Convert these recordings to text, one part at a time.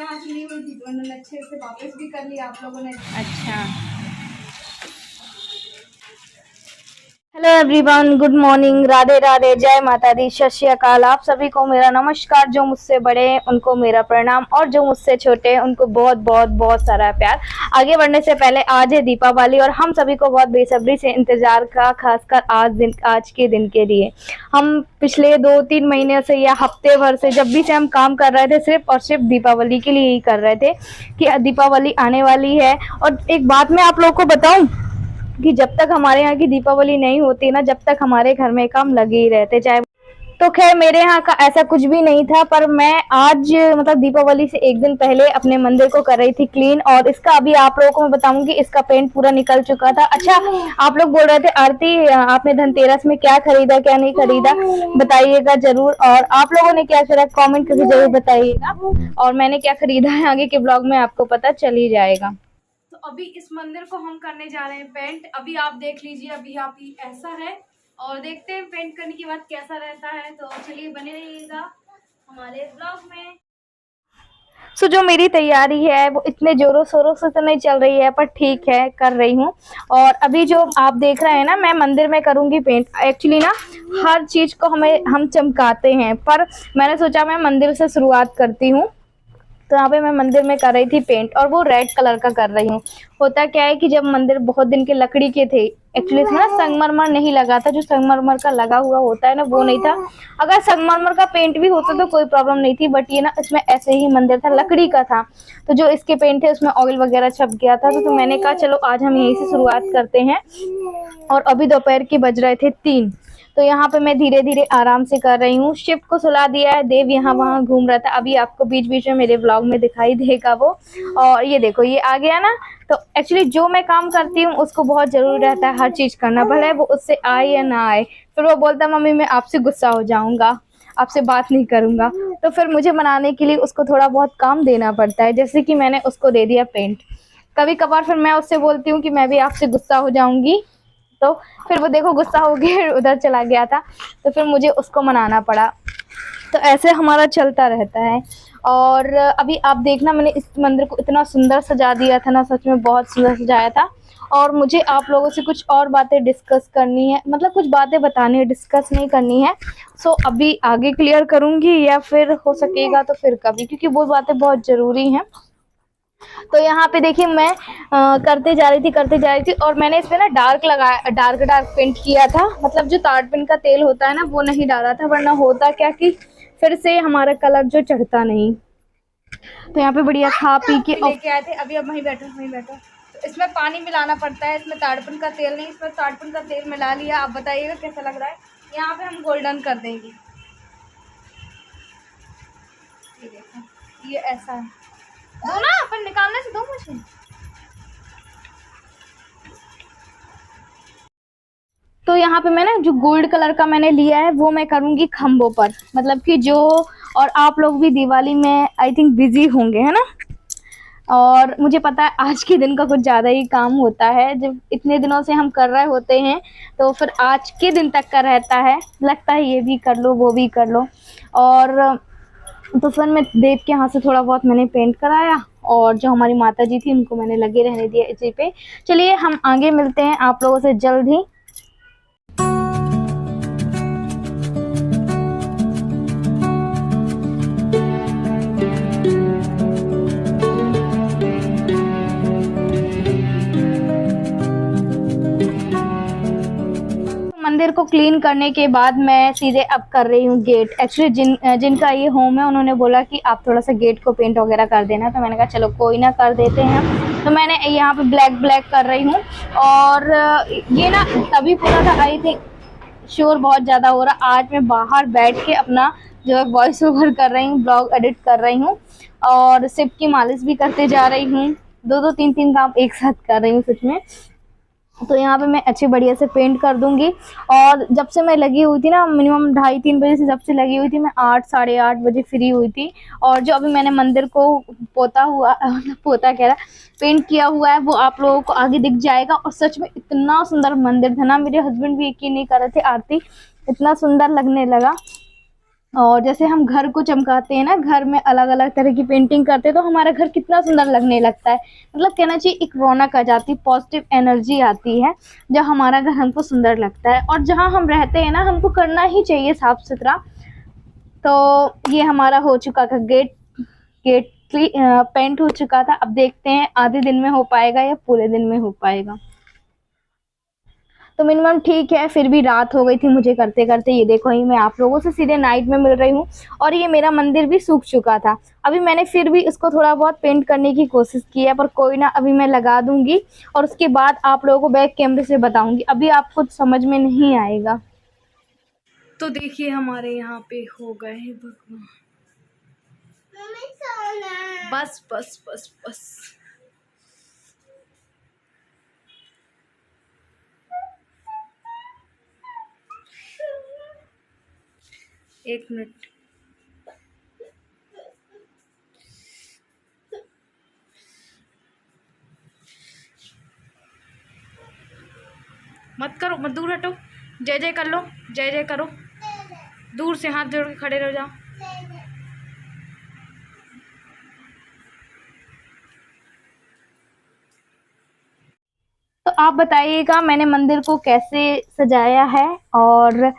यहाँ से नहीं हुई थी तो उन्होंने अच्छे से वापस भी कर लिया आप लोगों ने। अच्छा, hello everyone, good morning, Radhe Radhe, जय माता दी, सत श्री अकाल। आप सभी को मेरा नमस्कार। जो मुझसे बड़े हैं उनको मेरा प्रणाम और जो मुझसे छोटे हैं उनको बहुत बहुत बहुत सारा प्यार। आगे बढ़ने से पहले आज है दीपावली और हम सभी को बहुत बेसब्री से इंतजार का, खासकर आज के दिन के लिए। हम पिछले 2-3 महीने से या हफ्ते भर से जब भी से हम काम कर रहे थे सिर्फ और सिर्फ दीपावली के लिए ही कर रहे थे कि दीपावली आने वाली है। और एक बात मैं आप लोगों को बताऊं कि जब तक हमारे यहाँ की दीपावली नहीं होती ना, जब तक हमारे घर में काम लगे ही रहते चाहे। तो खैर मेरे यहाँ का ऐसा कुछ भी नहीं था, पर मैं आज मतलब दीपावली से एक दिन पहले अपने मंदिर को कर रही थी क्लीन। और इसका अभी आप लोगों को मैं बताऊंगी, इसका पेंट पूरा निकल चुका था। अच्छा, आप लोग बोल रहे थे आरती आपने धनतेरस में क्या खरीदा क्या नहीं खरीदा, बताइएगा जरूर। और आप लोगों ने क्या करा कमेंट करके जरूर बताइएगा, और मैंने क्या खरीदा है आगे के ब्लॉग में आपको पता चल ही जाएगा। तो अभी इस मंदिर को हम करने जा रहे हैं पेंट। अभी आप देख लीजिए, अभी आप ही ऐसा है और देखते हैं पेंट करने के बाद कैसा रहता है। तो चलिए बने रहिएगा हमारे ब्लॉग में। सो जो मेरी तैयारी है वो इतने जोरों शोरों से तो नहीं चल रही है, पर ठीक है कर रही हूँ। और अभी जो आप देख रहे हैं ना, मैं मंदिर में करूँगी पेंट। एक्चुअली ना हर चीज़ को हम चमकाते हैं, पर मैंने सोचा मैं मंदिर से शुरुआत करती हूँ। तो यहाँ पे मैं मंदिर में कर रही थी पेंट और वो रेड कलर का कर रही हूँ। होता क्या है कि जब मंदिर बहुत दिन के लकड़ी के थे, एक्चुअली इसमें ना संगमरमर नहीं लगा था, जो संगमरमर का लगा हुआ होता है ना वो नहीं था। अगर संगमरमर का पेंट भी होता तो कोई प्रॉब्लम नहीं थी, बट ये ना इसमें ऐसे ही मंदिर था, लकड़ी का था। तो जो इसके पेंट थे उसमें ऑयल वगैरह छप गया था। तो मैंने कहा चलो आज हम यहीं से शुरुआत करते हैं। और अभी दोपहर के बज रहे थे 3। तो यहाँ पे मैं धीरे धीरे आराम से कर रही हूँ। शिव को सुला दिया है, देव यहाँ वहाँ घूम रहा था, अभी आपको बीच बीच में मेरे ब्लॉग में दिखाई देगा वो। और ये देखो ये आ गया ना। तो एक्चुअली जो मैं काम करती हूँ उसको बहुत जरूरी रहता है हर चीज करना, भले वो उससे आए या ना आए। फिर वो बोलता मम्मी मैं आपसे गुस्सा हो जाऊंगा, आपसे बात नहीं करूंगा। तो फिर मुझे मनाने के लिए उसको थोड़ा बहुत काम देना पड़ता है, जैसे कि मैंने उसको दे दिया पेंट। कभी कभार फिर मैं उससे बोलती हूँ कि मैं भी आपसे गुस्सा हो जाऊंगी, तो फिर वो देखो गुस्सा हो गया उधर चला गया था। तो फिर मुझे उसको मनाना पड़ा। तो ऐसे हमारा चलता रहता है। और अभी आप देखना, मैंने इस मंदिर को इतना सुंदर सजा दिया था ना, सच में बहुत सुंदर सजाया था। और मुझे आप लोगों से कुछ और बातें डिस्कस करनी है, मतलब कुछ बातें बतानी है, डिस्कस नहीं करनी है। सो अभी आगे क्लियर करूँगी या फिर हो सकेगा तो फिर कभी, क्योंकि वो बातें बहुत ज़रूरी हैं। तो यहाँ पे देखिए मैं करते जा रही थी और मैंने इसमें ना डार्क पेंट किया था। मतलब जो ताड़पिन का तेल होता है ना वो नहीं डाला था, वरना होता क्या कि फिर से हमारा कलर जो चढ़ता नहीं। तो यहाँ पे बढ़िया खा पी के लेके आए थे। अभी अब वहीं बैठो वहीं बैठो। तो इसमें पानी मिलाना पड़ता है, इसमें ताड़पन का तेल नहीं, इसमें ताड़पन का तेल मिला लिया। आप बताइएगा कैसा लग रहा है। यहाँ पे हम गोल्डन कर देंगे। ये देखो ये ऐसा है। दो ना अपन निकालने से दो मुझे। तो यहाँ पे मैंने जो गोल्ड कलर का मैंने लिया है वो मैं करूँगी खम्भों पर, मतलब कि जो, और आप लोग भी दिवाली में आई थिंक बिजी होंगे है ना। और मुझे पता है आज के दिन का कुछ ज़्यादा ही काम होता है, जब इतने दिनों से हम कर रहे होते हैं तो फिर आज के दिन तक का रहता है, लगता है ये भी कर लो वो भी कर लो। और तो फिर मैं देव के यहाँ से थोड़ा बहुत मैंने पेंट कराया, और जो हमारी माता जी थी उनको मैंने लगे रहने दिया इसी पे। चलिए हम आगे मिलते हैं आप लोगों से जल्द ही। मंदिर को क्लीन करने के बाद मैं सीधे अब कर रही हूँ गेट। एक्चुअली जिनका ये होम है उन्होंने बोला कि आप थोड़ा सा गेट को पेंट वगैरह कर देना, तो मैंने कहा चलो कोई ना कर देते हैं। तो मैंने यहाँ पे ब्लैक कर रही हूँ। और ये ना तभी पूरा था, आई थिंक शोर बहुत ज़्यादा हो रहा। आज मैं बाहर बैठ के अपना जो है वॉइस ओवर कर रही हूँ, ब्लॉग एडिट कर रही हूँ और शिव की मालिश भी करते जा रही हूँ। 2-3 काम एक साथ कर रही हूँ सच में। तो यहाँ पे मैं अच्छी बढ़िया से पेंट कर दूंगी। और जब से मैं लगी हुई थी ना, मिनिमम 2:30-3 बजे से जब से लगी हुई थी, मैं 8-8:30 बजे फ्री हुई थी। और जो अभी मैंने मंदिर को पोता कह रहा पेंट किया हुआ है वो आप लोगों को आगे दिख जाएगा। और सच में इतना सुंदर मंदिर था ना, मेरे हस्बैंड भी यकीन नहीं कर रहे थे, आरती इतना सुंदर लगने लगा। और जैसे हम घर को चमकाते हैं ना, घर में अलग अलग तरह की पेंटिंग करते हैं तो हमारा घर कितना सुंदर लगने लगता है। मतलब कहना चाहिए एक रौनक आ जाती है, पॉजिटिव एनर्जी आती है जब हमारा घर हमको सुंदर लगता है। और जहाँ हम रहते हैं ना, हमको करना ही चाहिए साफ सुथरा। तो ये हमारा हो चुका था गेट, गेट पेंट हो चुका था। अब देखते हैं आधे दिन में हो पाएगा या पूरे दिन में हो पाएगा। तो मिनिमम ठीक है, फिर भी रात हो गई थी मुझे करते करते। ये देखो, ही मैं आप लोगों से सीधे नाइट में मिल रही हूँ और ये मेरा मंदिर भी सूख चुका था। अभी मैंने फिर भी इसको थोड़ा बहुत पेंट करने की कोशिश की है, पर कोई ना, अभी मैं लगा दूंगी और उसके बाद आप लोगों को बैक कैमरे से बताऊंगी। अभी आपको समझ में नहीं आएगा। तो देखिए हमारे यहाँ पे हो गए हैं भगवान। बस बस बस बस। एक मिनट। मत करो, मत, दूर हटो। जय जय कर लो, जय जय करो। दूर से हाथ जोड़ के खड़े रह जाओ। तो आप बताइएगा मैंने मंदिर को कैसे सजाया है। और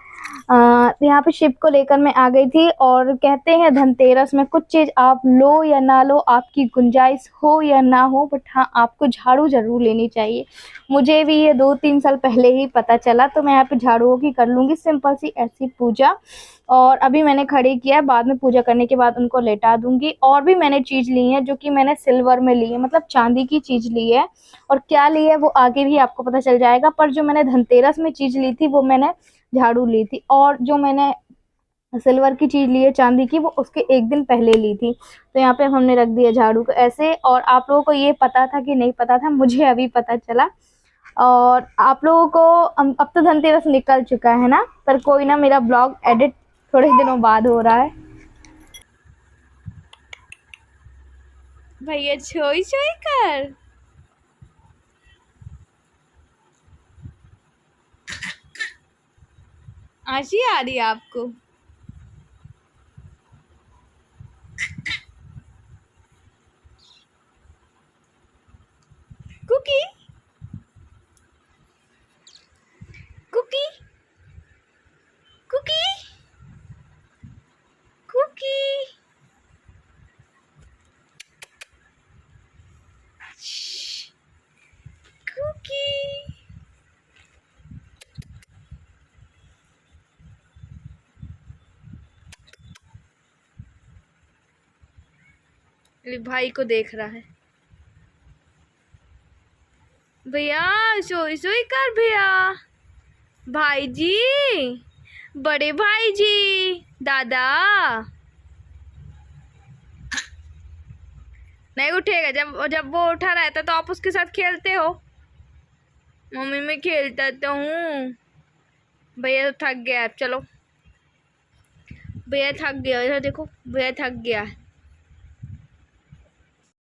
यहाँ पे शिव को लेकर मैं आ गई थी। और कहते हैं धनतेरस में कुछ चीज आप लो या ना लो, आपकी गुंजाइश हो या ना हो, बट हाँ आपको झाड़ू जरूर लेनी चाहिए। मुझे भी ये 2-3 साल पहले ही पता चला। तो मैं यहाँ पे झाड़ुओं की कर लूंगी सिंपल सी ऐसी पूजा। और अभी मैंने खड़े किया है, बाद में पूजा करने के बाद उनको लेटा दूंगी। और भी मैंने चीज ली है जो कि मैंने सिल्वर में ली है, मतलब चांदी की चीज ली है। और क्या ली है वो आगे भी आपको पता चल जाएगा। पर जो मैंने धनतेरस में चीज ली थी वो मैंने झाड़ू ली थी, और जो मैंने सिल्वर की चीज ली है चांदी की, वो उसके एक दिन पहले ली थी। तो यहाँ पे हमने रख दिया झाड़ू को ऐसे। और आप लोगों को ये पता था कि नहीं पता था, मुझे अभी पता चला। और आप लोगों को अब तो धनतेरस निकल चुका है ना, पर कोई ना, मेरा ब्लॉग एडिट थोड़े दिनों बाद हो रहा है। भैया छोई छोई कर। हंसी आ रही है आपको? Cookie Cookie Cookie Cookie. Cookie भाई को देख रहा है। भैया सोई सोई कर भैया। भाई जी, बड़े भाई जी, दादा नहीं उठेगा। जब जब वो उठा रहता तो आप उसके साथ खेलते हो। मम्मी मैं खेलता तो हूँ। भैया तो थक गया है, चलो। भैया थक गया है, देखो भैया थक गया है।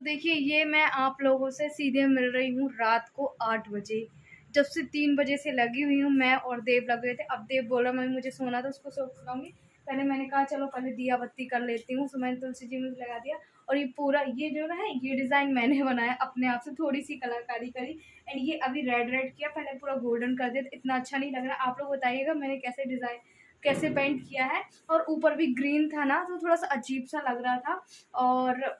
देखिए ये मैं आप लोगों से सीधे मिल रही हूँ रात को 8 बजे। जब से 3 बजे से लगी हुई हूँ, मैं और देव लगे थे। अब देव बोला मैं मुझे सोना था, उसको सुलाऊंगी। पहले मैंने कहा चलो पहले दिया बत्ती कर लेती हूँ, तो मैंने तुलसी जी में लगा दिया। और ये पूरा ये जो है ये डिज़ाइन मैंने बनाया अपने आप से, थोड़ी सी कलाकारी करी। एंड ये अभी रेड रेड किया, पहले पूरा गोल्डन कर दिया। तो इतना अच्छा नहीं लग रहा। आप लोग बताइएगा मैंने कैसे डिज़ाइन, कैसे पेंट किया है। और ऊपर भी ग्रीन था ना, तो थोड़ा सा अजीब सा लग रहा था। और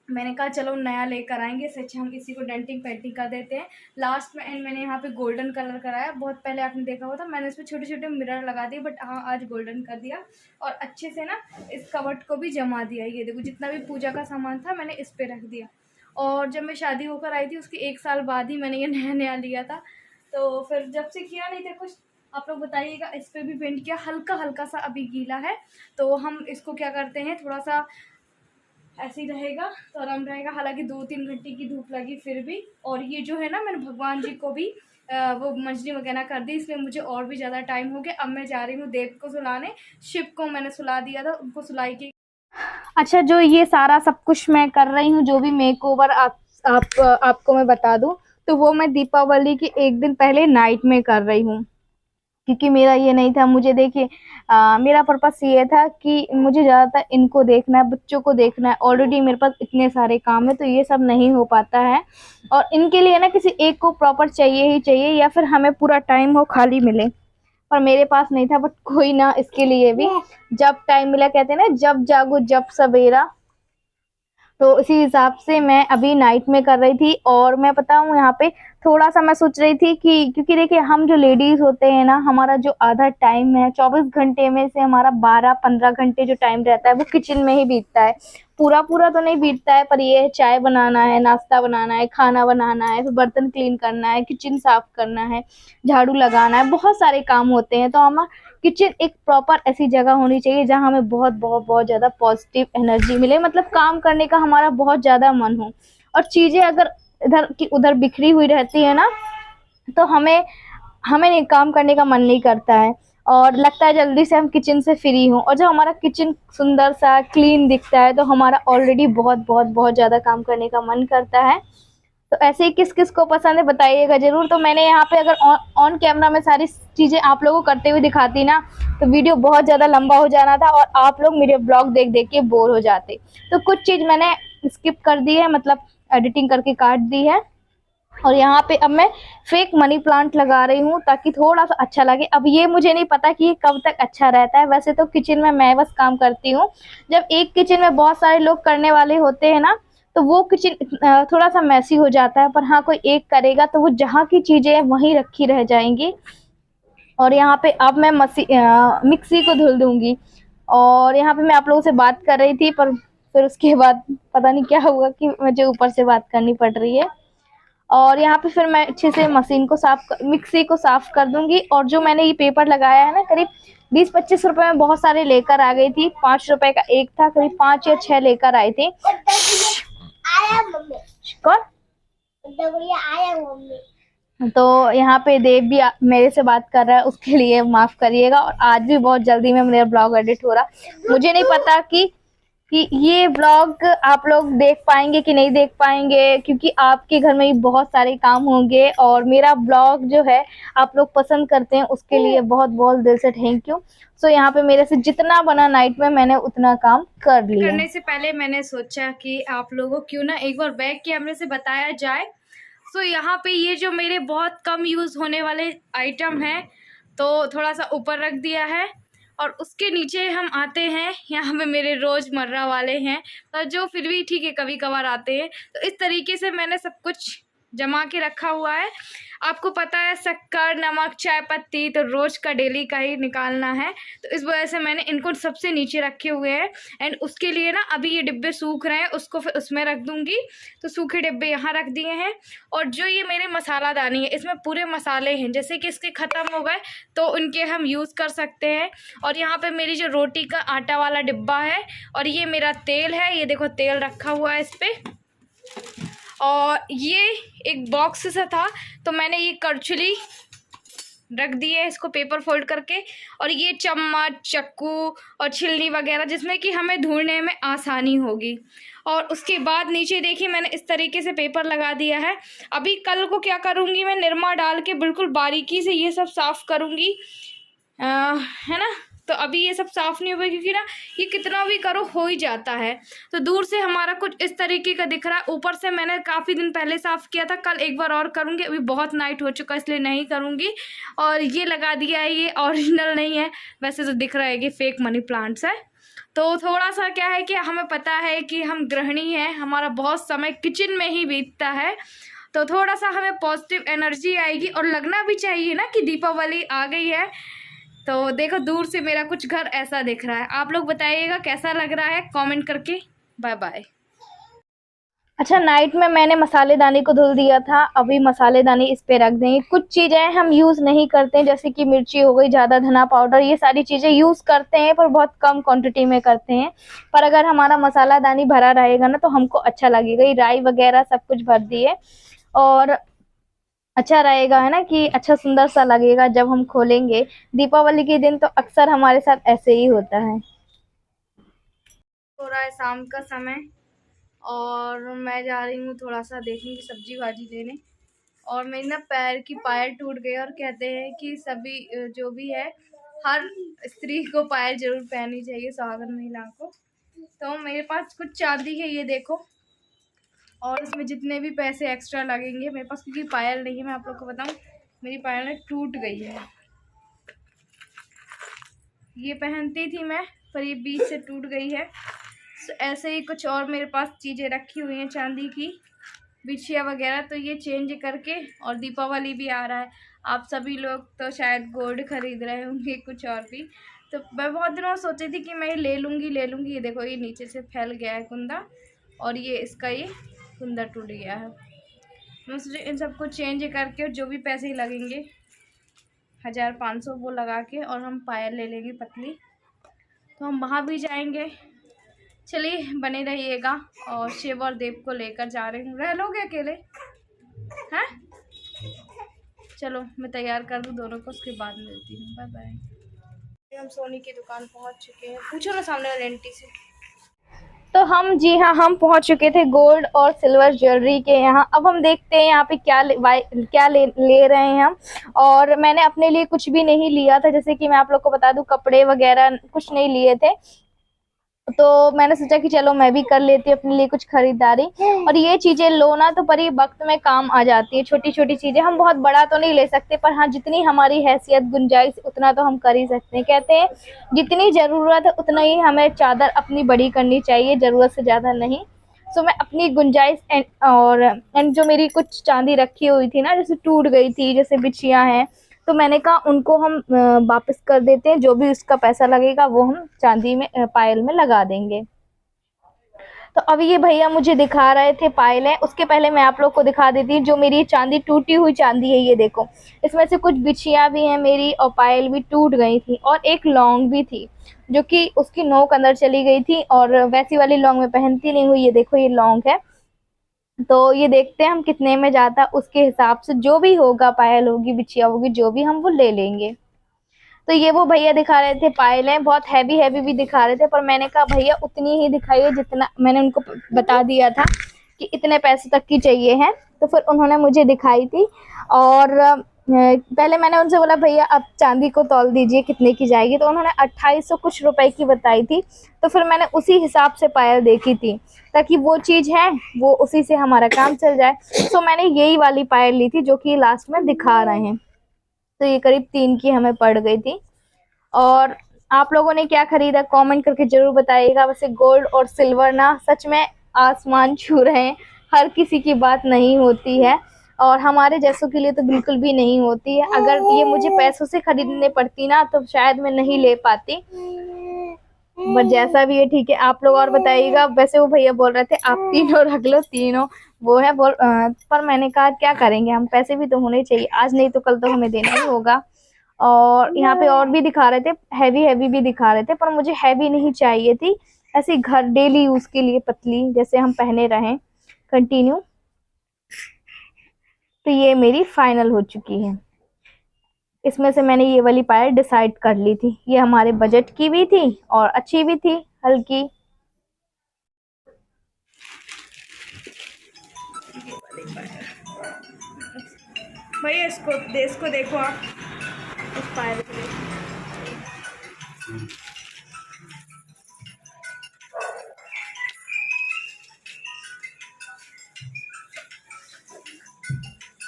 मैंने कहा चलो नया लेकर आएंगे, सच हम इसी को डेंटिंग पेंटिंग कर देते हैं लास्ट में। एंड मैंने यहाँ पे गोल्डन कलर कराया। बहुत पहले आपने देखा हुआ था, मैंने इसमें छोटे छोटे मिरर लगा दिए, बट हाँ आज गोल्डन कर दिया। और अच्छे से ना इस कवर्ट को भी जमा दिया। ये देखो जितना भी पूजा का सामान था मैंने इस पर रख दिया। और जब मैं शादी होकर आई थी उसके 1 साल बाद ही मैंने ये नया नया लिया था। तो फिर जब से किया नहीं था कुछ। आप लोग बताइएगा। इस पर भी पेंट किया, हल्का हल्का सा अभी गीला है। तो हम इसको क्या करते हैं, थोड़ा सा ऐसे ही रहेगा तो आराम रहेगा। हालांकि 2-3 घंटे की धूप लगी फिर भी। और ये जो है ना, मैंने भगवान जी को भी वो मंजरी वगैरह कर दी, इसलिए मुझे और भी ज़्यादा टाइम हो गया। अब मैं जा रही हूँ देव को सुलाने। शिव को मैंने सुला दिया था, उनको सुलाई की। अच्छा, जो ये सारा सब कुछ मैं कर रही हूँ, जो भी मेकओवर आपको मैं बता दूँ, तो वो मैं दीपावली के एक दिन पहले नाइट में कर रही हूँ। क्योंकि मेरा ये नहीं था। मुझे देखिए मेरा पर्पस ये था कि मुझे ज़्यादातर इनको देखना है, बच्चों को देखना है। ऑलरेडी मेरे पास इतने सारे काम है तो ये सब नहीं हो पाता है, और इनके लिए ना किसी एक को प्रॉपर चाहिए ही चाहिए, या फिर हमें पूरा टाइम हो खाली मिले। पर मेरे पास नहीं था, बट कोई ना, इसके लिए भी जब टाइम मिला, कहते हैं ना जब जागो जब सवेरा, तो उसी हिसाब से मैं अभी नाइट में कर रही थी। और मैं बताऊँ यहाँ पे थोड़ा सा मैं सोच रही थी कि क्योंकि देखिए हम जो लेडीज होते हैं ना, हमारा जो आधा टाइम है 24 घंटे में से हमारा 12-15 घंटे जो टाइम रहता है वो किचन में ही बीतता है। पूरा पूरा तो नहीं बीतता है, पर ये है चाय बनाना है, नाश्ता बनाना है, खाना बनाना है, फिर बर्तन क्लीन करना है, किचन साफ करना है, झाड़ू लगाना है, बहुत सारे काम होते हैं। तो हम किचन एक प्रॉपर ऐसी जगह होनी चाहिए जहाँ हमें बहुत बहुत बहुत ज़्यादा पॉजिटिव एनर्जी मिले, मतलब काम करने का हमारा बहुत ज़्यादा मन हो। और चीज़ें अगर इधर की उधर बिखरी हुई रहती है ना, तो हमें हमें नहीं काम करने का मन नहीं करता है, और लगता है जल्दी से हम किचन से फ्री हों। और जब हमारा किचन सुंदर सा क्लीन दिखता है तो हमारा ऑलरेडी बहुत बहुत बहुत ज़्यादा काम करने का मन करता है। तो ऐसे ही किस किस को पसंद है बताइएगा ज़रूर। तो मैंने यहाँ पे अगर ऑन कैमरा में सारी चीज़ें आप लोगों को करते हुए दिखाती ना, तो वीडियो बहुत ज़्यादा लंबा हो जाना था और आप लोग मेरे ब्लॉग देख देख के बोर हो जाते। तो कुछ चीज़ मैंने स्किप कर दी है, मतलब एडिटिंग करके काट दी है। और यहाँ पे अब मैं फेक मनी प्लांट लगा रही हूँ ताकि थोड़ा सा अच्छा लगे। अब ये मुझे नहीं पता कि ये कब तक अच्छा रहता है। वैसे तो किचन में मैं बस काम करती हूँ, जब एक किचन में बहुत सारे लोग करने वाले होते हैं ना, तो वो किचन थोड़ा सा मैसी हो जाता है। पर हाँ, कोई एक करेगा तो वो जहाँ की चीज़ें वहीं रखी रह जाएंगी। और यहाँ पे अब मैं मिक्सी को धुल दूंगी। और यहाँ पे मैं आप लोगों से बात कर रही थी, पर फिर उसके बाद पता नहीं क्या हुआ कि मुझे ऊपर से बात करनी पड़ रही है। और यहाँ पे फिर मैं अच्छे से मिक्सी को साफ कर दूंगी। और जो मैंने ये पेपर लगाया है ना, करीब 20-25 रुपए में बहुत सारे लेकर आ गई थी। 5 रुपए का एक था, करीब 5 या 6 लेकर आई थी। कौन? तो यहाँ पे देव भी मेरे से बात कर रहा है, उसके लिए माफ करिएगा। और आज भी बहुत जल्दी में मेरा ब्लॉग एडिट हो रहा। मुझे नहीं पता कि ये ब्लॉग आप लोग देख पाएंगे कि नहीं देख पाएंगे, क्योंकि आपके घर में भी बहुत सारे काम होंगे। और मेरा ब्लॉग जो है आप लोग पसंद करते हैं, उसके लिए बहुत बहुत दिल से थैंक यू। सो यहाँ पे मेरे से जितना बना नाइट में मैंने उतना काम कर लिया। करने से पहले मैंने सोचा कि आप लोगों को क्यों ना एक बार बैक कैमरे से बताया जाए। तो यहाँ पे ये जो मेरे बहुत कम यूज़ होने वाले आइटम हैं, तो थोड़ा सा ऊपर रख दिया है। और उसके नीचे हम आते हैं, यहाँ पे मेरे रोज़मर्रा वाले हैं, पर जो फिर भी ठीक है कभी कभार आते हैं। तो इस तरीके से मैंने सब कुछ जमा के रखा हुआ है। आपको पता है शक्कर, नमक, चाय पत्ती तो रोज़ का डेली का ही निकालना है, तो इस वजह से मैंने इनको सबसे नीचे रखे हुए हैं। एंड उसके लिए ना अभी ये डिब्बे सूख रहे हैं, उसको फिर उसमें रख दूंगी। तो सूखे डिब्बे यहाँ रख दिए हैं। और जो ये मेरे मसालादानी है, इसमें पूरे मसाले हैं, जैसे कि इसके ख़त्म हो गए तो उनके हम यूज़ कर सकते हैं। और यहाँ पे मेरी जो रोटी का आटा वाला डिब्बा है, और ये मेरा तेल है, ये देखो तेल रखा हुआ है इस पर। और ये एक बॉक्स सा था, तो मैंने ये करछुली रख दी है इसको पेपर फोल्ड करके। और ये चम्मच, चक्कू और छिलनी वगैरह, जिसमें कि हमें ढूंढने में आसानी होगी। और उसके बाद नीचे देखिए मैंने इस तरीके से पेपर लगा दिया है। अभी कल को क्या करूँगी, मैं निरमा डाल के बिल्कुल बारीकी से ये सब साफ़ करूँगी, है ना। तो अभी ये सब साफ़ नहीं हुआ, क्योंकि ना ये कितना भी करो हो ही जाता है। तो दूर से हमारा कुछ इस तरीके का दिख रहा है, ऊपर से मैंने काफ़ी दिन पहले साफ़ किया था। कल एक बार और करूँगी, अभी बहुत नाइट हो चुका है इसलिए नहीं करूँगी। और ये लगा दिया है, ये ओरिजिनल नहीं है, वैसे तो दिख रहा है कि फेक मनी प्लांट्स है। तो थोड़ा सा क्या है कि हमें पता है कि हम गृहिणी हैं, हमारा बहुत समय किचन में ही बीतता है, तो थोड़ा सा हमें पॉजिटिव एनर्जी आएगी। और लगना भी चाहिए ना कि दीपावली आ गई है। तो देखो दूर से मेरा कुछ घर ऐसा दिख रहा है। आप लोग बताइएगा कैसा लग रहा है कमेंट करके। Bye bye. अच्छा, नाइट में मैंने मसालेदानी को धुल दिया था, अभी मसालेदानी इस पे रख देंगे। कुछ चीज़ें हम यूज़ नहीं करते हैं, जैसे कि मिर्ची हो गई, ज़्यादा धना पाउडर, ये सारी चीज़ें यूज़ करते हैं पर बहुत कम क्वांटिटी में करते हैं। पर अगर हमारा मसालादानी भरा रहेगा ना तो हमको अच्छा लगेगा। ये राई वगैरह सब कुछ भर दिए, और अच्छा रहेगा, है ना, कि अच्छा सुंदर सा लगेगा जब हम खोलेंगे। दीपावली के दिन तो अक्सर हमारे साथ ऐसे ही होता है। हो रहा है शाम का समय, और मैं जा रही हूँ थोड़ा सा देखूँगी सब्जी भाजी लेने। और मेरी ना पैर की पायल टूट गई और कहते हैं कि सभी जो भी है हर स्त्री को पायल जरूर पहननी चाहिए, सुहागन महिला को। तो मेरे पास कुछ चांदी है, ये देखो, और इसमें जितने भी पैसे एक्स्ट्रा लगेंगे मेरे पास, क्योंकि पायल नहीं है, मैं आप लोग को बताऊं मेरी पायल टूट गई है। ये पहनती थी मैं, पर ये बीच से टूट गई है। ऐसे ही कुछ और मेरे पास चीज़ें रखी हुई हैं चांदी की, बिछिया वगैरह, तो ये चेंज करके। और दीपावली भी आ रहा है, आप सभी लोग तो शायद गोल्ड खरीद रहे होंगे, कुछ और भी। तो मैं बहुत दिनों सोची थी कि मैं ये ले लूँगी। ये देखो, ये नीचे से फैल गया है कुंदा, और ये इसका ये कुंदा टूट गया है। मैं सोची इन सबको चेंज करके, जो भी पैसे लगेंगे 1500 वो लगा के, और हम पायल ले लेंगे पतली, तो हम वहाँ भी जाएंगे। चलिए बने रहिएगा। और शिव और देव को लेकर जा रही हूँ। रह लोगे अकेले हैं? चलो मैं तैयार कर दूँ दोनों को, उसके बाद मिलती हूँ। Bye bye. हम सोनी की दुकान पहुँच चुके हैं। पूछो ना सामने वाली आंटी से। तो हम, जी हाँ, हम पहुंच चुके थे गोल्ड और सिल्वर ज्वेलरी के यहाँ। अब हम देखते हैं यहाँ पे क्या ले रहे हैं हम। और मैंने अपने लिए कुछ भी नहीं लिया था, जैसे कि मैं आप लोग को बता दूं, कपड़े वगैरह कुछ नहीं लिए थे। तो मैंने सोचा कि चलो मैं भी कर लेती हूँ अपने लिए कुछ खरीदारी। और ये चीजें लो ना तो बड़ी वक्त में काम आ जाती है, छोटी छोटी चीजें। हम बहुत बड़ा तो नहीं ले सकते, पर हाँ जितनी हमारी हैसियत गुंजाइश उतना तो हम कर ही सकते हैं। कहते हैं जितनी जरूरत है उतना ही हमें चादर अपनी बड़ी करनी चाहिए, जरूरत से ज्यादा नहीं। सो मैं अपनी गुंजाइश एंड जो मेरी कुछ चांदी रखी हुई थी ना, जैसे टूट गई थी, जैसे बिछिया हैं, तो मैंने कहा उनको हम वापस कर देते हैं, जो भी उसका पैसा लगेगा वो हम चांदी में पायल में लगा देंगे। तो अभी ये भैया मुझे दिखा रहे थे पायलें, उसके पहले मैं आप लोग को दिखा देती हूँ जो मेरी चांदी, टूटी हुई चांदी है। ये देखो, इसमें से कुछ बिछिया भी हैं मेरी, और पायल भी टूट गई थी, और एक लौंग भी थी जो कि उसकी नोक अंदर चली गई थी, और वैसी वाली लौंग में पहनती नहीं हुई। ये देखो, ये लौंग है। तो ये देखते हैं हम कितने में जाता, उसके हिसाब से जो भी होगा, पायल होगी, बिछिया होगी, जो भी, हम वो ले लेंगे। तो ये वो भैया दिखा रहे थे पायलें, बहुत हैवी हैवी भी दिखा रहे थे, पर मैंने कहा भैया उतनी ही दिखाइए जितना मैंने उनको बता दिया था कि इतने पैसे तक की चाहिए है। तो फिर उन्होंने मुझे दिखाई थी, और पहले मैंने उनसे बोला भैया आप चांदी को तौल दीजिए कितने की जाएगी, तो उन्होंने 2800 कुछ रुपए की बताई थी। तो फिर मैंने उसी हिसाब से पायल देखी थी, ताकि वो चीज़ है वो उसी से हमारा काम चल जाए। तो मैंने यही वाली पायल ली थी जो कि लास्ट में दिखा रहे हैं। तो ये करीब 3 की हमें पड़ गई थी। और आप लोगों ने क्या खरीदा कमेंट करके जरूर बताइएगा। वैसे गोल्ड और सिल्वर ना सच में आसमान छू रहे हैं, हर किसी की बात नहीं होती है, और हमारे जैसों के लिए तो बिल्कुल भी नहीं होती है। अगर ये मुझे पैसों से खरीदने पड़ती ना तो शायद मैं नहीं ले पाती, बट जैसा भी है ठीक है। आप लोग और बताइएगा। वैसे वो भैया बोल रहे थे आप तीनों रख लो, तीनों वो है पर मैंने कहा क्या करेंगे, हम पैसे भी तो होने चाहिए, आज नहीं तो कल तो हमें देना ही होगा। और यहाँ पे और भी दिखा रहे थे, हैवी हैवी भी दिखा रहे थे, पर मुझे हैवी नहीं चाहिए थी, ऐसे घर डेली यूज के लिए पतली, जैसे हम पहने रहें कंटिन्यू। तो ये मेरी फाइनल हो चुकी है। इसमें से मैंने ये वाली पायल डिसाइड कर ली थी, ये हमारे बजट की भी थी और अच्छी भी थी, हल्की। भैया इसको देखो आप, इस पायल को देखो।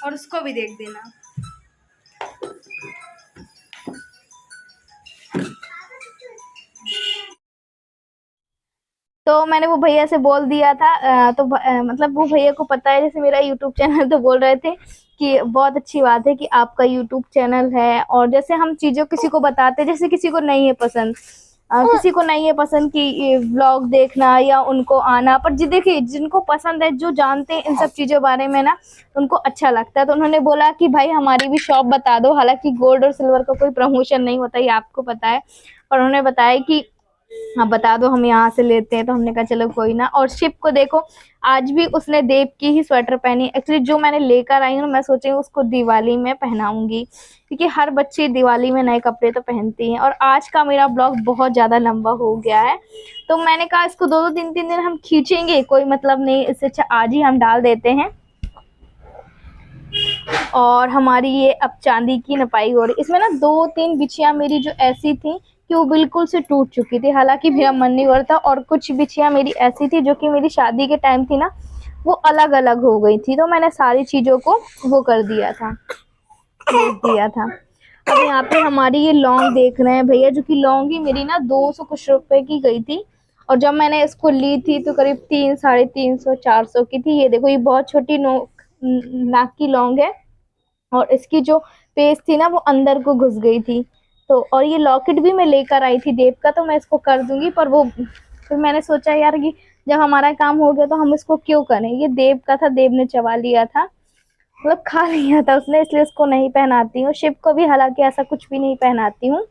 और उसको भी देख देना। तो मैंने वो भैया से बोल दिया था, तो मतलब वो भैया को पता है, जैसे मेरा यूट्यूब चैनल, तो बोल रहे थे कि बहुत अच्छी बात है कि आपका यूट्यूब चैनल है। और जैसे हम चीज़ों किसी को बताते हैं, जैसे किसी को नहीं है पसंद, किसी को नहीं है पसंद कि ये व्लॉग देखना या उनको आना, पर जी देखिए जिनको पसंद है, जो जानते हैं इन सब चीज़ों बारे में ना, उनको अच्छा लगता है। तो उन्होंने बोला कि भाई हमारी भी शॉप बता दो। हालांकि गोल्ड और सिल्वर का कोई प्रमोशन नहीं होता, ये आपको पता है, पर उन्होंने बताया कि हाँ बता दो, हम यहाँ से लेते हैं। तो हमने कहा चलो कोई ना। और शिप को देखो, आज भी उसने देव की ही स्वेटर पहनी। एक्चुअली जो मैंने लेकर आई हूँ, मैं सोच रही हूँ उसको दिवाली में पहनाऊंगी, क्योंकि हर बच्ची दिवाली में नए कपड़े तो पहनती हैं। और आज का मेरा ब्लॉग बहुत ज़्यादा लंबा हो गया है, तो मैंने कहा इसको 2-2 3-3 दिन हम खींचेंगे, कोई मतलब नहीं, इससे अच्छा आज ही हम डाल देते हैं। और हमारी ये अब चांदी की नपाई हो रही। इसमें ना 2-3 बिछियाँ मेरी जो ऐसी थी कि वो बिल्कुल से टूट चुकी थी, हालांकि मेरा मन नहीं हो रहा था, और कुछ बिछियाँ मेरी ऐसी थी जो कि मेरी शादी के टाइम थी ना, वो अलग अलग हो गई थी, तो मैंने सारी चीज़ों को वो कर दिया था, बेच दिया था। अब यहाँ पे हमारी ये लौंग देख रहे हैं भैया, जो कि लौंग ही मेरी ना 200 कुछ रुपए की गई थी, और जब मैंने इसको ली थी तो करीब 300-350-400 की थी। ये देखो, ये बहुत छोटी नाक की लौंग है, और इसकी जो पेस्ट थी ना वो अंदर को घुस गई थी। तो और ये लॉकेट भी मैं लेकर आई थी देव का, तो मैं इसको कर दूंगी, पर वो फिर मैंने सोचा यार कि जब हमारा काम हो गया तो हम इसको क्यों करें। ये देव का था, देव ने चबा लिया था, मतलब खा लिया था उसने, इसलिए उसको नहीं पहनाती हूँ। शिव को भी हालांकि ऐसा कुछ भी नहीं पहनाती हूँ।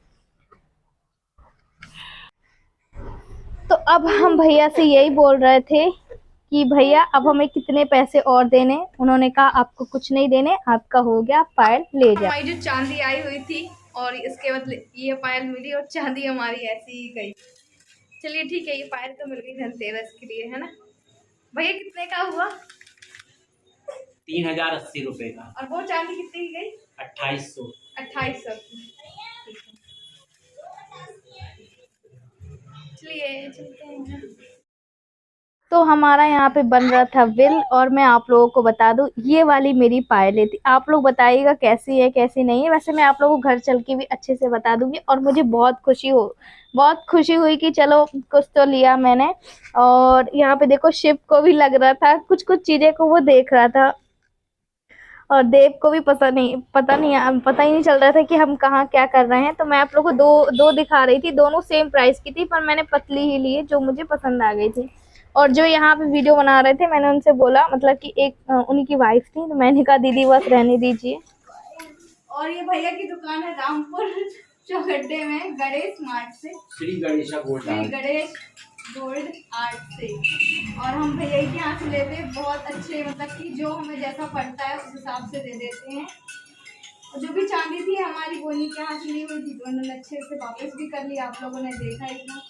तो अब हम भैया से यही बोल रहे थे कि भैया अब हमें कितने पैसे और देने। उन्होंने कहा आपको कुछ नहीं देने, आपका हो गया, पायल ले जाओ। हमारी जो चांदी आई हुई थी और इसके बदले ये पायल मिली, और चांदी हमारी ऐसी ही गई। चलिए ठीक है, ये पायल तो मिल गई धनतेरस के लिए, है ना भैया? कितने का हुआ? 3080 रुपए का। और वो चांदी कितने की गई? 2800। 2800 की। चलिए चलते हैं। तो हमारा यहाँ पे बन रहा था बिल, और मैं आप लोगों को बता दूं, ये वाली मेरी पायलें थी। आप लोग बताइएगा कैसी है कैसी नहीं है। वैसे मैं आप लोगों को घर चल के भी अच्छे से बता दूंगी, और मुझे बहुत खुशी हुई कि चलो कुछ तो लिया मैंने। और यहाँ पे देखो, शिव को भी लग रहा था, कुछ कुछ चीजें को वो देख रहा था, और देव को भी पता ही नहीं चल रहा था कि हम कहाँ क्या कर रहे हैं। तो मैं आप लोगों को दो दिखा रही थी, दोनों सेम प्राइस की थी, पर मैंने पतली ही ली जो मुझे पसंद आ गई थी। और जो यहाँ पे वीडियो बना रहे थे, मैंने उनसे बोला, मतलब कि एक उन्हीं की वाइफ थी, तो मैंने कहा दीदी बस रहने दीजिए। और ये भैया की दुकान है रामपुर चौखड्डे में, गणेश मार्ट से, श्री गणेश गोल्ड आर्ट से। और हम भैया के यहाँ से लेते हैं, बहुत अच्छे, मतलब कि जो हमें जैसा पड़ता है उस हिसाब से दे देते हैं। और जो भी चांदी थी हमारी बोनी के यहाँ से ली हुई थी, तो उन्होंने अच्छे से वापस भी कर लिया, आप लोगों ने देखा ही था।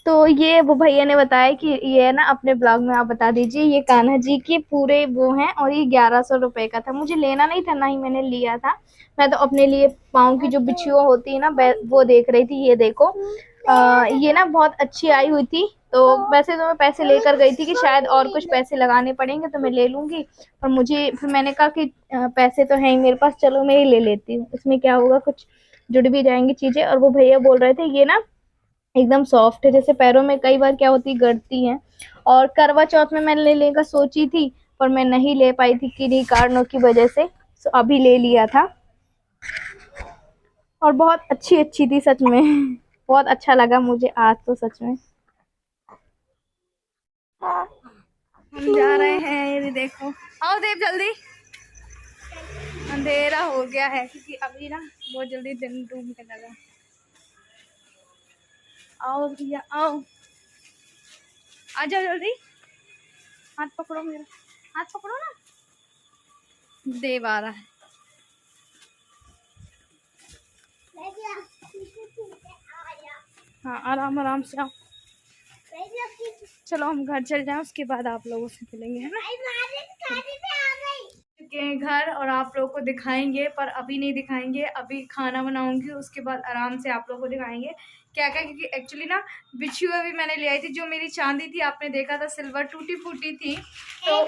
तो ये वो भैया ने बताया कि ये ना अपने ब्लॉग में आप बता दीजिए, ये कान्हा जी के पूरे वो हैं, और ये 1100 रुपए का था। मुझे लेना नहीं था, ना ही मैंने लिया था। मैं तो अपने लिए पाँव की जो बिछुआ होती है ना, वो देख रही थी। ये देखो, ये ना बहुत अच्छी आई हुई थी। तो वैसे तो मैं पैसे लेकर गई थी कि शायद और कुछ पैसे लगाने पड़ेंगे तो मैं ले लूंगी, और फिर मैंने कहा कि पैसे तो हैं ही मेरे पास, चलो मैं ही ले लेती हूँ, इसमें क्या होगा, कुछ जुड़ भी जाएंगी चीजें। और वो भैया बोल रहे थे ये ना एकदम सॉफ्ट है, जैसे पैरों में कई बार क्या होती गड़ती हैं। और करवा चौथ में मैं लेने का सोची थी, पर मैं नहीं ले पाई थी किन्हीं कारणों की वजह से, तो अभी ले लिया था। और बहुत अच्छी थी सच में बहुत अच्छा लगा मुझे आज तो सच में। हम जा रहे हैं, ये देखो, आओ देव जल्दी, अंधेरा हो गया है क्योंकि अभी ना बहुत जल्दी दिन डूबने लगा। आओ भैया आओ, आ जाओ जल्दी, हाथ पकड़ो मेरा, हाथ पकड़ो ना, देव आ रहा है। हाँ आराम आराम से आओ, चलो हम घर चल जाएं, उसके बाद आप लोगों से मिलेंगे, है ना? घर और आप लोगों को दिखाएंगे, पर अभी नहीं दिखाएंगे, अभी खाना बनाऊंगी, उसके बाद आराम से आप लोगों को दिखाएंगे क्या क्या। क्योंकि एक्चुअली ना बिछुआ भी मैंने ले आई थी, जो मेरी चांदी थी आपने देखा था सिल्वर टूटी फूटी थी, तो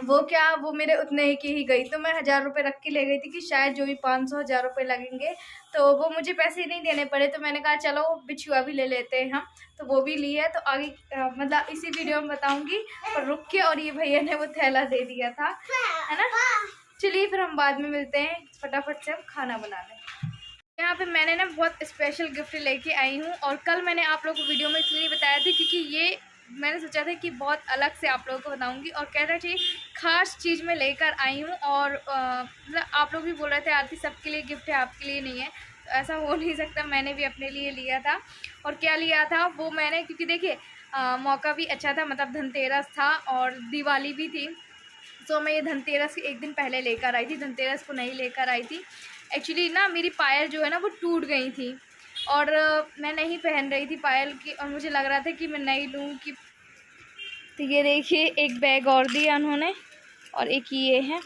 वो मेरे उतने ही की ही गई। तो मैं 1000 रुपये रख के ले गई थी कि शायद जो भी 500-1000 रुपये लगेंगे, तो वो मुझे पैसे नहीं देने पड़े। तो मैंने कहा चलो बिछुआ भी ले लेते हैं हम, तो वो भी ली है। तो आगे मतलब इसी वीडियो में बताऊंगी, पर रुक के। और ये भैया ने वो थैला दे दिया था, है ना? चलिए फिर हम बाद में मिलते हैं, फटाफट से हम खाना बना लें। यहाँ पे मैंने ना बहुत स्पेशल गिफ्ट लेके आई हूँ, और कल मैंने आप लोगों को वीडियो में इसलिए बताया था क्योंकि ये मैंने सोचा था कि बहुत अलग से आप लोगों को बताऊंगी, और कहना चाहिए खास चीज़ मैं लेकर आई हूँ। और मतलब आप लोग भी बोल रहे थे आरती सबके लिए गिफ्ट है, आपके लिए नहीं है, तो ऐसा हो नहीं सकता। मैंने भी अपने लिए लिया था, और क्या लिया था वो मैंने, क्योंकि देखिए मौका भी अच्छा था, मतलब धनतेरस था और दिवाली भी थी। तो मैं ये धनतेरस के एक दिन पहले लेकर आई थी, धनतेरस को नहीं लेकर आई थी। एक्चुअली ना मेरी पायल जो है ना वो टूट गई थी, और मैं नहीं पहन रही थी पायल की, और मुझे लग रहा था कि मैं नहीं लूँ, कि तो ये देखिए एक बैग और दिया उन्होंने और एक ये है।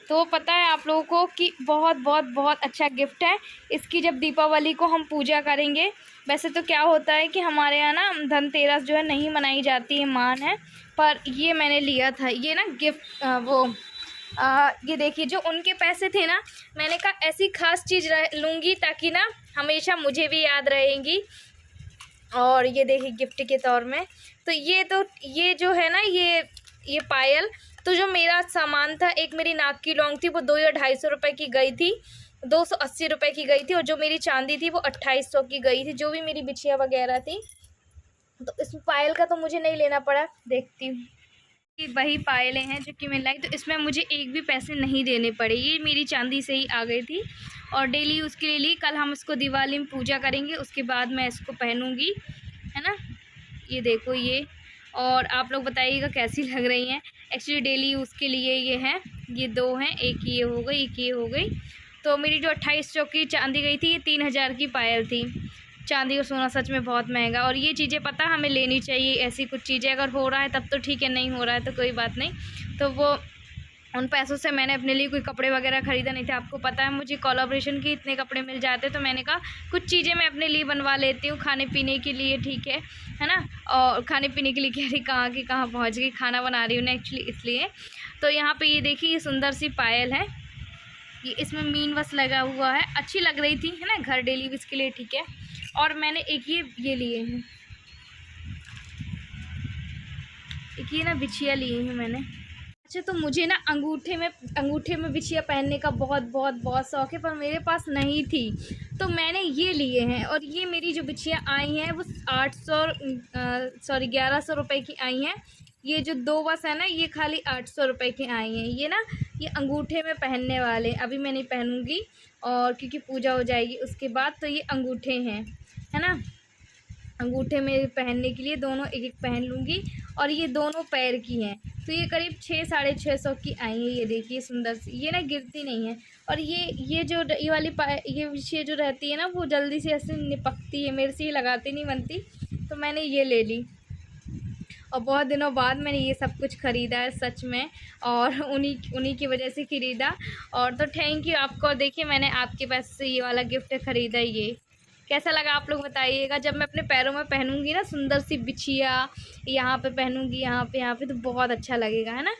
तो पता है आप लोगों को कि बहुत बहुत बहुत अच्छा गिफ्ट है। इसकी जब दीपावली को हम पूजा करेंगे, वैसे तो क्या होता है कि हमारे यहाँ ना धनतेरस जो है नहीं मनाई जाती है, मान है, पर ये मैंने लिया था ये ना गिफ्ट। ये देखिए जो उनके पैसे थे ना, मैंने कहा ऐसी खास चीज़ लूँगी ताकि ना हमेशा मुझे भी याद रहेंगी। और ये देखिए गिफ्ट के तौर में तो ये जो है ना ये पायल, तो जो मेरा सामान था, एक मेरी नाक की लौंग थी वो 200 या 250 रुपये की गई थी, 280 रुपये की गई थी, और जो मेरी चांदी थी वो 2800 की गई थी, जो भी मेरी बिछिया वगैरह थी। तो इस पायल का तो मुझे नहीं लेना पड़ा। देखती हूँ कि वही पायलें हैं जो कि मैं लाई, तो इसमें मुझे एक भी पैसे नहीं देने पड़े, ये मेरी चांदी से ही आ गई थी और डेली उसके लिए ली। कल हम इसको दिवाली में पूजा करेंगे, उसके बाद मैं इसको पहनूंगी, है ना। ये देखो ये, और आप लोग बताइएगा कैसी लग रही हैं। एक्चुअली डेली उसके लिए ये हैं, ये 2 हैं, एक ये हो गई एक ये हो गई। तो मेरी जो 2800 की चांदी गई थी, ये 3000 की पायल थी। चांदी और सोना सच में बहुत महंगा, और ये चीज़ें पता हमें लेनी चाहिए। ऐसी कुछ चीज़ें अगर हो रहा है तब तो ठीक है, नहीं हो रहा है तो कोई बात नहीं। तो वो उन पैसों से मैंने अपने लिए कोई कपड़े वगैरह ख़रीदा नहीं थे। आपको पता है मुझे कोलैबोरेशन के इतने कपड़े मिल जाते, तो मैंने कहा कुछ चीज़ें मैं अपने लिए बनवा लेती हूँ खाने पीने के लिए, ठीक है ना। और खाने पीने के लिए कह रही, कहाँ की कहाँ पहुँच गई, खाना बना रही हूँ ना एक्चुअली इसलिए। तो यहाँ पे ये देखिए ये सुंदर सी पायल है, ये इसमें मीन बस लगा हुआ है, अच्छी लग रही थी, है ना, घर डेली यूज़ के लिए, ठीक है। और मैंने एक ये लिए हैं, एक ये ना बिछिया लिए हैं मैंने। अच्छा, तो मुझे ना अंगूठे में बिछिया पहनने का बहुत बहुत बहुत शौक़ है, पर मेरे पास नहीं थी, तो मैंने ये लिए हैं। और ये मेरी जो बिछिया आई हैं वो 1100 रुपये की आई हैं। ये जो 2 बस है ना, ये खाली 800 रुपये की आई हैं। ये ना ये अंगूठे में पहनने वाले, अभी मैं नहीं पहनूँगी और क्योंकि पूजा हो जाएगी उसके बाद। तो ये अंगूठे हैं, है ना, अंगूठे में पहनने के लिए दोनों एक एक पहन लूँगी। और ये दोनों पैर की हैं, तो ये करीब 600-650 की आई है। ये देखिए सुंदर सी, ये ना गिरती नहीं है। और ये जो ये वाली ये विषय जो रहती है ना, वो जल्दी से ऐसे निपकती है, मेरे से ये लगाती नहीं बनती, तो मैंने ये ले ली। और बहुत दिनों बाद मैंने ये सब कुछ ख़रीदा है सच में, और उन्हीं की वजह से ख़रीदा। और तो थैंक यू आपको। देखिए मैंने आपके पैसे से ये वाला गिफ्ट ख़रीदा। ये कैसा लगा आप लोग बताइएगा। जब मैं अपने पैरों में पहनूंगी ना सुंदर सी बिछिया, यहाँ पे पहनूंगी, यहाँ पे, तो बहुत अच्छा लगेगा, है ना।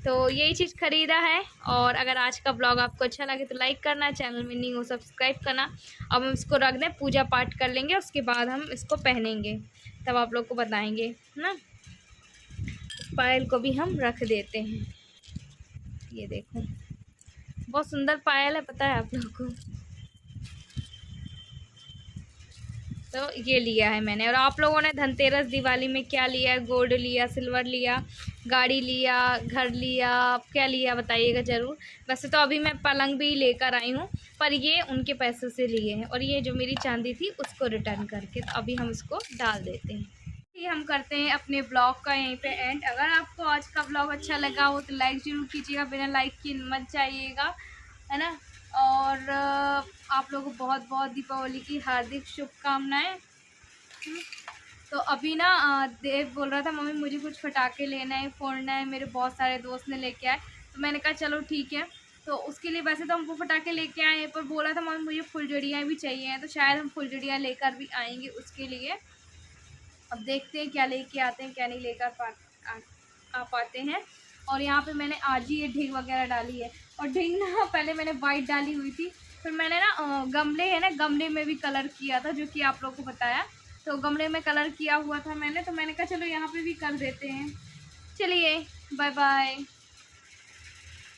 तो यही चीज़ ख़रीदा है। और अगर आज का ब्लॉग आपको अच्छा लगे तो लाइक करना, चैनल में नहीं हो सब्सक्राइब करना। अब हम इसको रख दें, पूजा पाठ कर लेंगे, उसके बाद हम इसको पहनेंगे, तब आप लोग को बताएँगे, है ना। पायल को भी हम रख देते हैं। ये देखो बहुत सुंदर पायल है, पता है आप लोगों को। तो ये लिया है मैंने। और आप लोगों ने धनतेरस दिवाली में क्या लिया है? गोल्ड लिया, सिल्वर लिया, गाड़ी लिया, घर लिया, क्या लिया बताइएगा ज़रूर। वैसे तो अभी मैं पलंग भी लेकर आई हूँ, पर ये उनके पैसों से लिए हैं। और ये जो मेरी चांदी थी उसको रिटर्न करके, तो अभी हम इसको डाल देते हैं। ये हम करते हैं अपने ब्लॉग का यहीं पे एंड। अगर आपको आज का ब्लॉग अच्छा लगा हो तो लाइक ज़रूर कीजिएगा, बिना लाइक के मत जाइएगा, है ना। और आप लोगों को बहुत बहुत दीपावली की हार्दिक शुभकामनाएं। तो अभी ना देव बोल रहा था मम्मी मुझे कुछ पटाखे लेना है, फोड़ना है, मेरे बहुत सारे दोस्त ने लेके आए, तो मैंने कहा चलो ठीक है। तो उसके लिए वैसे तो हम वो पटाखे लेके आए हैं, पर बोला था मम्मी मुझे फुलझड़ियाँ भी चाहिए हैं, तो शायद हम फुलझड़ियाँ लेकर भी आएंगे उसके लिए। अब देखते हैं क्या लेके आते हैं, क्या नहीं लेकर आ पाते हैं। और यहाँ पे मैंने आज ही ये ढिंग वगैरह डाली है। और ढिंग ना पहले मैंने वाइट डाली हुई थी, फिर मैंने ना गमले है ना, गमले में भी कलर किया था, जो कि आप लोगों को बताया। तो गमले में कलर किया हुआ था मैंने, तो मैंने कहा चलो यहाँ पे भी कर देते हैं। चलिए बाय बाय।